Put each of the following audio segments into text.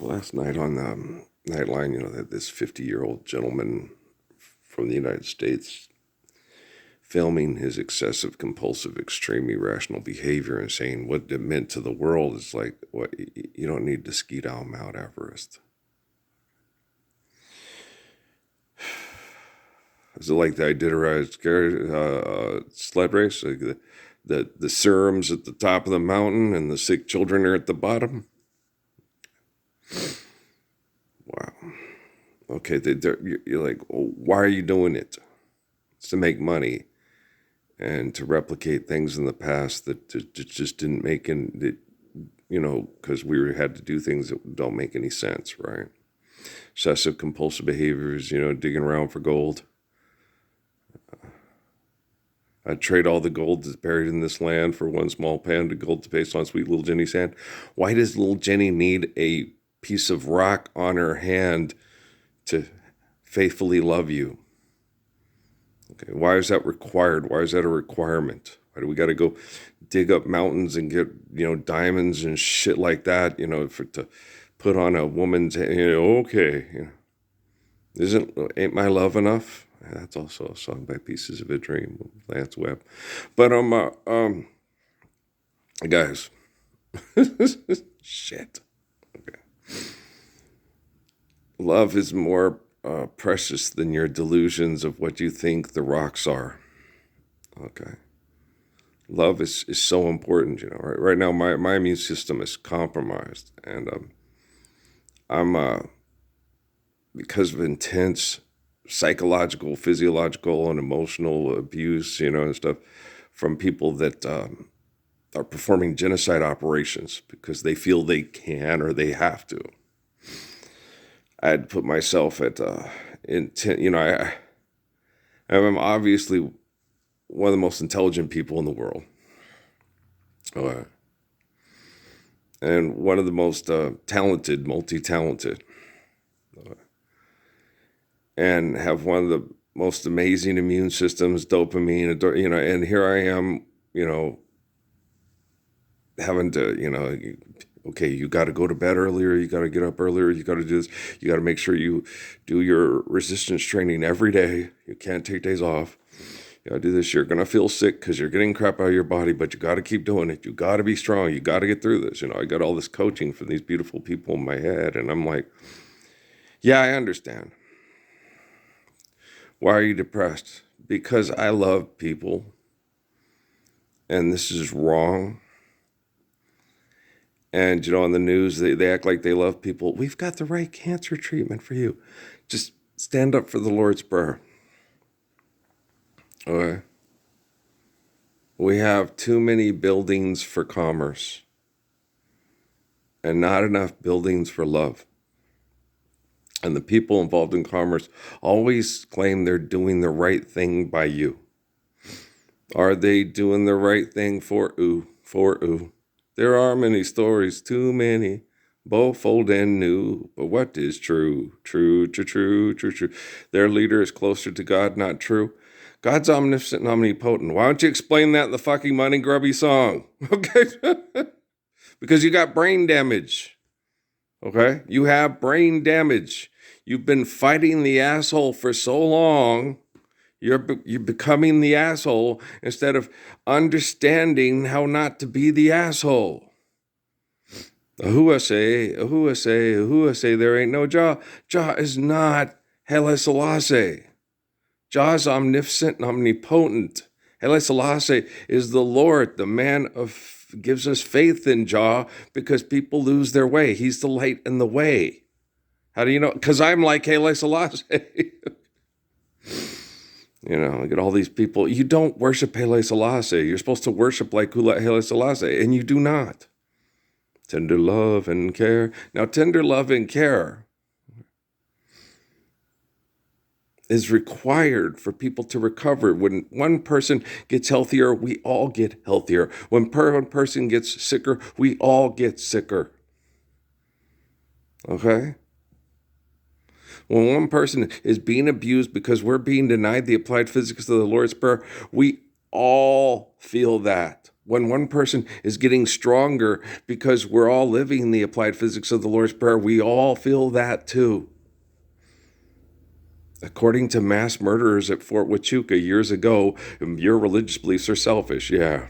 last night on Nightline, that this 50-year-old gentleman from the United States filming his excessive, compulsive, extreme irrational behavior and saying what it meant to the world is like, what, you don't need to ski down Mount Everest. Is it like the Iditarod sled race? Like the serums at the top of the mountain and the sick children are at the bottom? Wow. Okay, you're like, well, why are you doing it? It's to make money and to replicate things in the past that just didn't make any, because we had to do things that don't make any sense, right? Obsessive compulsive behaviors, digging around for gold. I'd trade all the gold that's buried in this land for one small pound of gold based on sweet little Jenny's hand. Why does little Jenny need a piece of rock on her hand to faithfully love you? Okay, why is that required? Why is that a requirement? Why do we got to go dig up mountains and get, diamonds and shit like that, to put on a woman's hand, okay, ain't my love enough? That's also a song by Pieces of a Dream, Lance Webb. But, guys, shit. Okay. Love is more precious than your delusions of what you think the rocks are. Okay. Love is so important, Right now, my immune system is compromised, and I'm because of intense psychological, physiological, and emotional abuse, and stuff from people that are performing genocide operations because they feel they can or they have to. I had to put myself at I'm obviously one of the most intelligent people in the world. And one of the most talented, multi-talented. And have one of the most amazing immune systems, dopamine, and here I am, having to, okay, you got to go to bed earlier, you got to get up earlier, you got to do this, you got to make sure you do your resistance training every day. You can't take days off. You got to do this. You're going to feel sick because you're getting crap out of your body, but you got to keep doing it. You got to be strong. You got to get through this. I got all this coaching from these beautiful people in my head, and I'm like, yeah, I understand. Why are you depressed? Because I love people, and this is wrong. And, on the news, they act like they love people. We've got the right cancer treatment for you. Just stand up for the Lord's Prayer. Okay. We have too many buildings for commerce and not enough buildings for love. And the people involved in commerce always claim they're doing the right thing by you. Are they doing the right thing for ooh? There are many stories, too many, both old and new. But what is true? True. Their leader is closer to God, not true. God's omniscient and omnipotent. Why don't you explain that in the fucking Money Grubby song? Okay? Because you got brain damage. Okay? You have brain damage. You've been fighting the asshole for so long, you're becoming the asshole instead of understanding how not to be the asshole. Ahua say, there ain't no Jah. Jah is not Haile Selassie. Jah is omnipotent and omnipotent. Haile Selassie is the Lord, the man of gives us faith in Jah because people lose their way. He's the light and the way. How do you know? Because I'm like Haile Selassie. Look at all these people. You don't worship Haile Selassie. You're supposed to worship like Haile Selassie, and you do not. Tender love and care. Now, tender love and care is required for people to recover. When one person gets healthier, we all get healthier. When one person gets sicker, we all get sicker. Okay? When one person is being abused because we're being denied the applied physics of the Lord's Prayer, we all feel that. when one person is getting stronger because we're all living the applied physics of the Lord's Prayer, we all feel that too. According to mass murderers at Fort Huachuca years ago, your religious beliefs are selfish. Yeah.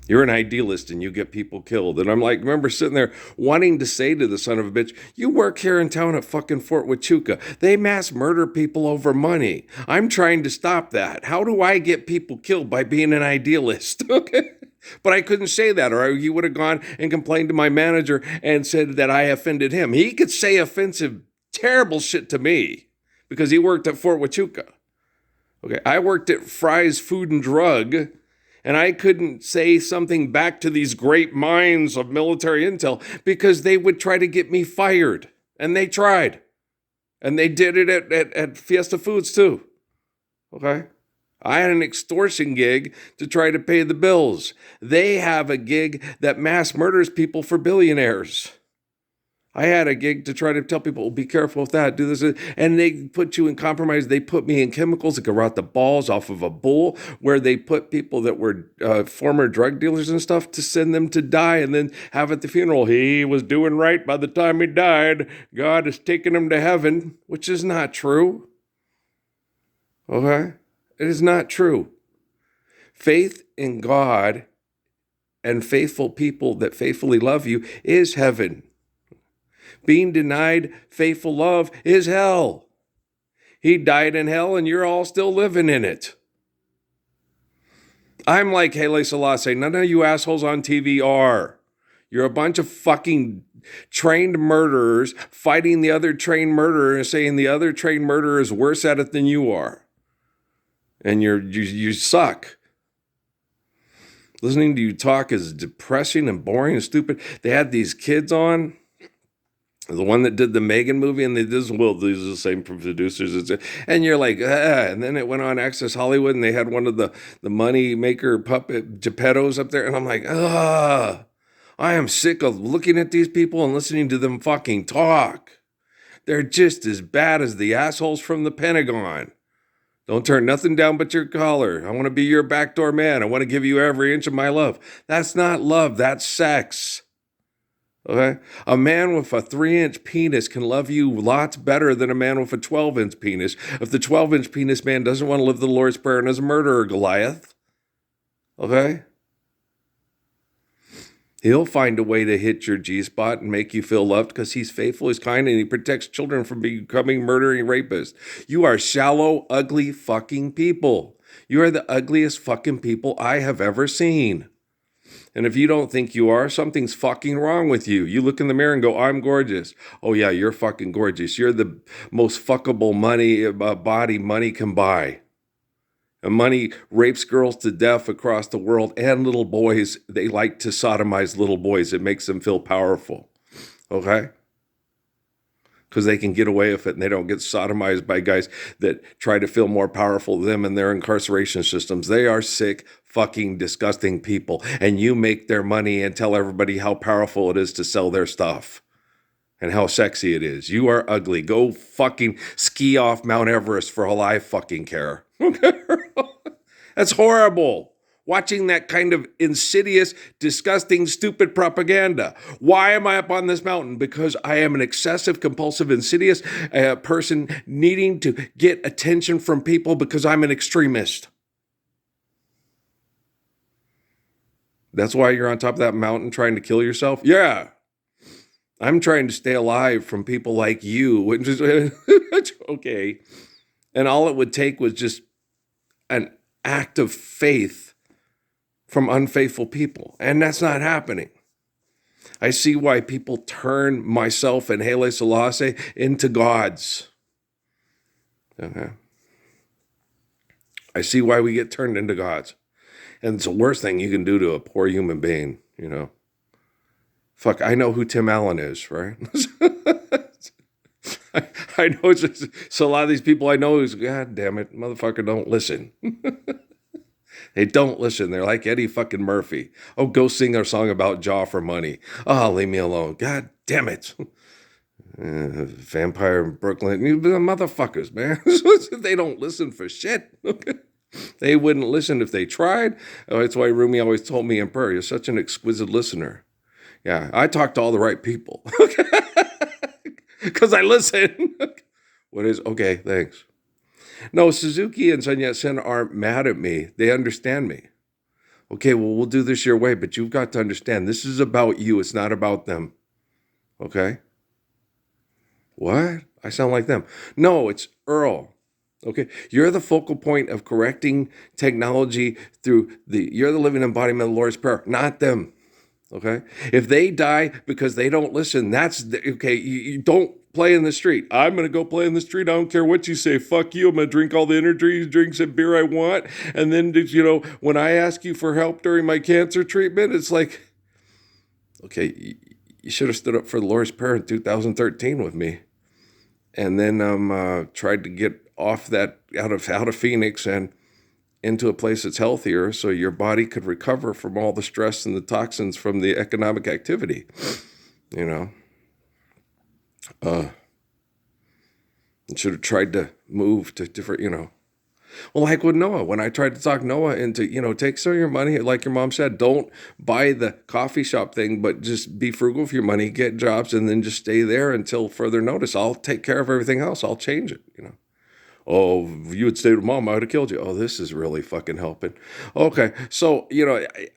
You're an idealist and you get people killed. And I'm like, remember sitting there wanting to say to the son of a bitch, you work here in town at fucking Fort Huachuca. They mass murder people over money. I'm trying to stop that. How do I get people killed by being an idealist? Okay. But I couldn't say that, or he would have gone and complained to my manager and said that I offended him. He could say offensive, terrible shit to me because he worked at Fort Huachuca. Okay. I worked at Fry's Food and Drug. And I couldn't say something back to these great minds of military intel because they would try to get me fired. And they tried. And they did it at Fiesta Foods too. Okay? I had an extortion gig to try to pay the bills. They have a gig that mass murders people for billionaires. I had a gig to try to tell people, be careful with that, do this. And they put you in compromise. They put me in chemicals that could rot the balls off of a bull, where they put people that were former drug dealers and stuff to send them to die and then have at the funeral, he was doing right by the time he died. God has taken him to heaven, which is not true. Okay? It is not true. Faith in God and faithful people that faithfully love you is heaven. Being denied faithful love is hell. He died in hell and you're all still living in it. I'm like Haile Selassie. None of you assholes on TV are. You're a bunch of fucking trained murderers fighting the other trained murderer and saying the other trained murderer is worse at it than you are. And you suck. Listening to you talk is depressing and boring and stupid. They had these kids on. The one that did the Megan movie, and they did, well, these are the same producers. And you're like, ah. And then it went on Access Hollywood, and they had one of the money maker puppet Geppettos up there. And I'm like, ah, I am sick of looking at these people and listening to them fucking talk. They're just as bad as the assholes from the Pentagon. Don't turn nothing down but your collar. I want to be your backdoor man. I want to give you every inch of my love. That's not love. That's sex. Okay? A man with a 3-inch penis can love you lots better than a man with a 12-inch penis. If the 12-inch penis man doesn't want to live the Lord's Prayer and is a murderer, Goliath. Okay? He'll find a way to hit your G-spot and make you feel loved because he's faithful, he's kind, and he protects children from becoming murdering rapists. You are shallow, ugly fucking people. You are the ugliest fucking people I have ever seen. And if you don't think you are, something's fucking wrong with you. You look in the mirror and go, I'm gorgeous. Oh yeah, you're fucking gorgeous. You're the most fuckable body money can buy. And money rapes girls to death across the world, and little boys. They like to sodomize little boys. It makes them feel powerful. Okay? Because they can get away with it and they don't get sodomized by guys that try to feel more powerful than them in their incarceration systems. They are sick, fucking disgusting people. And you make their money and tell everybody how powerful it is to sell their stuff and how sexy it is. You are ugly. Go fucking ski off Mount Everest for all I fucking care. That's horrible. Watching that kind of insidious, disgusting, stupid propaganda. Why am I up on this mountain? Because I am an excessive, compulsive, insidious person needing to get attention from people because I'm an extremist. That's why you're on top of that mountain trying to kill yourself? Yeah. I'm trying to stay alive from people like you, which is okay. And all it would take was just an act of faith from unfaithful people. And that's not happening. I see why people turn myself and Haile Selassie into gods. Okay. I see why we get turned into gods. And it's the worst thing you can do to a poor human being, you know. Fuck, I know who Tim Allen is, right? I know it's just, so a lot of these people I know is, God damn it, motherfucker, don't listen. They don't listen. They're like Eddie fucking Murphy. Oh, go sing our song about Jaw for money. Oh, leave me alone. God damn it. Vampire in Brooklyn. You motherfuckers, man. They don't listen for shit. They wouldn't listen if they tried. Oh, that's why Rumi always told me in prayer, you're such an exquisite listener. Yeah, I talk to all the right people. Because I listen. What is, okay, thanks. No, Suzuki and Sun Yat-sen aren't mad at me. They understand me. Okay, well, we'll do this your way, but you've got to understand, this is about you. It's not about them. Okay? What? I sound like them. No, it's Earl. Okay? You're the focal point of correcting technology you're the living embodiment of the Lord's Prayer, not them. Okay? If they die because they don't listen, okay, you don't play in the street. I'm going to go play in the street. I don't care what you say. Fuck you. I'm going to drink all the energy drinks and beer I want. And then, when I ask you for help during my cancer treatment, it's like, okay, you should have stood up for the Lord's Prayer in 2013 with me. And then tried to get off that, out of Phoenix and into a place that's healthier so your body could recover from all the stress and the toxins from the economic activity, should have tried to move to different, Well, like with Noah, when I tried to talk Noah into, take some of your money, like your mom said, don't buy the coffee shop thing, but just be frugal with your money, get jobs, and then just stay there until further notice. I'll take care of everything else. I'll change it, Oh, if you had stayed with mom, I would have killed you. Oh, this is really fucking helping. Okay, so,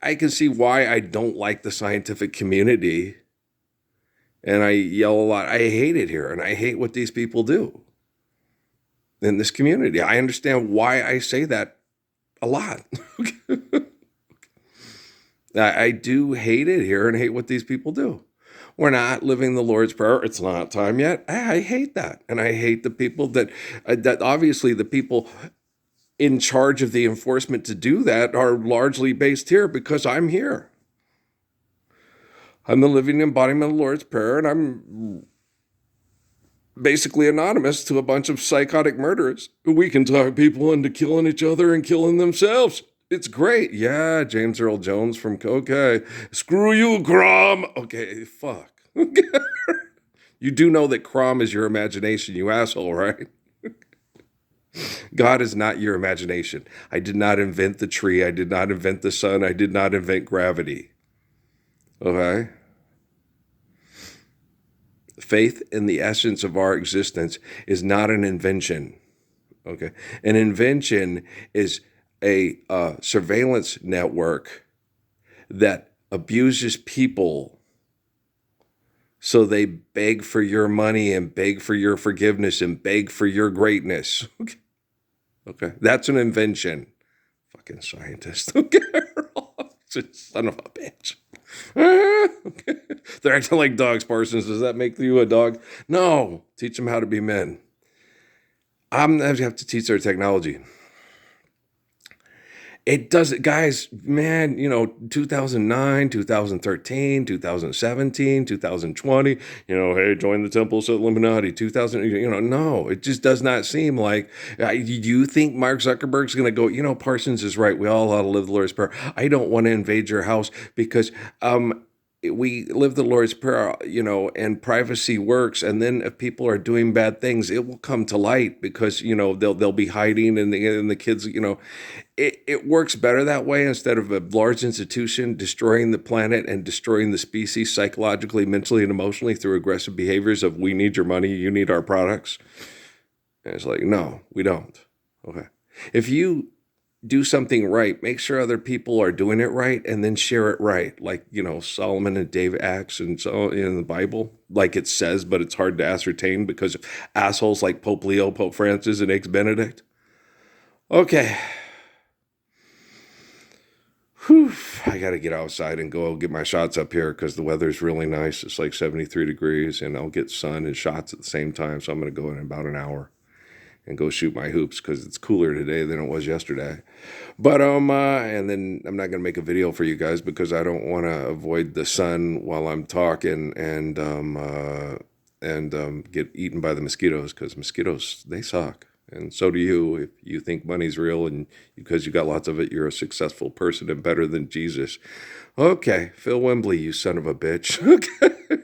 I can see why I don't like the scientific community. And I yell a lot. I hate it here, and I hate what these people do in this community. I understand why I say that a lot. I do hate it here and hate what these people do. We're not living the Lord's Prayer. It's not time yet. I hate that. And I hate the people that obviously the people in charge of the enforcement to do that are largely based here because I'm here. I'm the living embodiment of the Lord's Prayer, and I'm basically anonymous to a bunch of psychotic murderers. We can talk people into killing each other and killing themselves. It's great. Yeah, James Earl Jones from, okay, screw you, Crom. Okay, fuck. You do know that Crom is your imagination, you asshole, right? God is not your imagination. I did not invent the tree. I did not invent the sun. I did not invent gravity. Okay? Faith in the essence of our existence is not an invention. Okay? An invention is a surveillance network that abuses people so they beg for your money and beg for your forgiveness and beg for your greatness. Okay? That's an invention. Fucking scientist. Okay? Son of a bitch. Okay. They're acting like dogs, Parsons. Does that make you a dog? No. Teach them how to be men. I have to teach their technology. It doesn't, guys, man, 2009, 2013, 2017, 2020, hey, join the temples of Illuminati, 2000, no, it just does not seem like, do you think Mark Zuckerberg's going to go, Parsons is right, we all ought to live the Lord's Prayer. I don't want to invade your house because, we live the Lord's Prayer, and privacy works. And then if people are doing bad things, it will come to light because, they'll be hiding and the kids, it works better that way instead of a large institution destroying the planet and destroying the species psychologically, mentally, and emotionally through aggressive behaviors of we need your money, you need our products. And it's like, no, we don't. Okay. If you do something right, make sure other people are doing it right, and then share it right. Like, Solomon and David acts and so in the Bible, like it says, but it's hard to ascertain because of assholes like Pope Leo, Pope Francis, and Ex Benedict. Okay. Whew. I got to get outside and go get my shots up here because the weather's really nice. It's like 73 degrees, and I'll get sun and shots at the same time. So I'm going to go in about an hour and go shoot my hoops because it's cooler today than it was yesterday. But and then I'm not gonna make a video for you guys because I don't want to avoid the sun while I'm talking and get eaten by the mosquitoes because mosquitoes, they suck. And so do you. If you think money's real and because you got lots of it, you're a successful person and better than Jesus. Okay, Phil Wembley, you son of a bitch. Okay.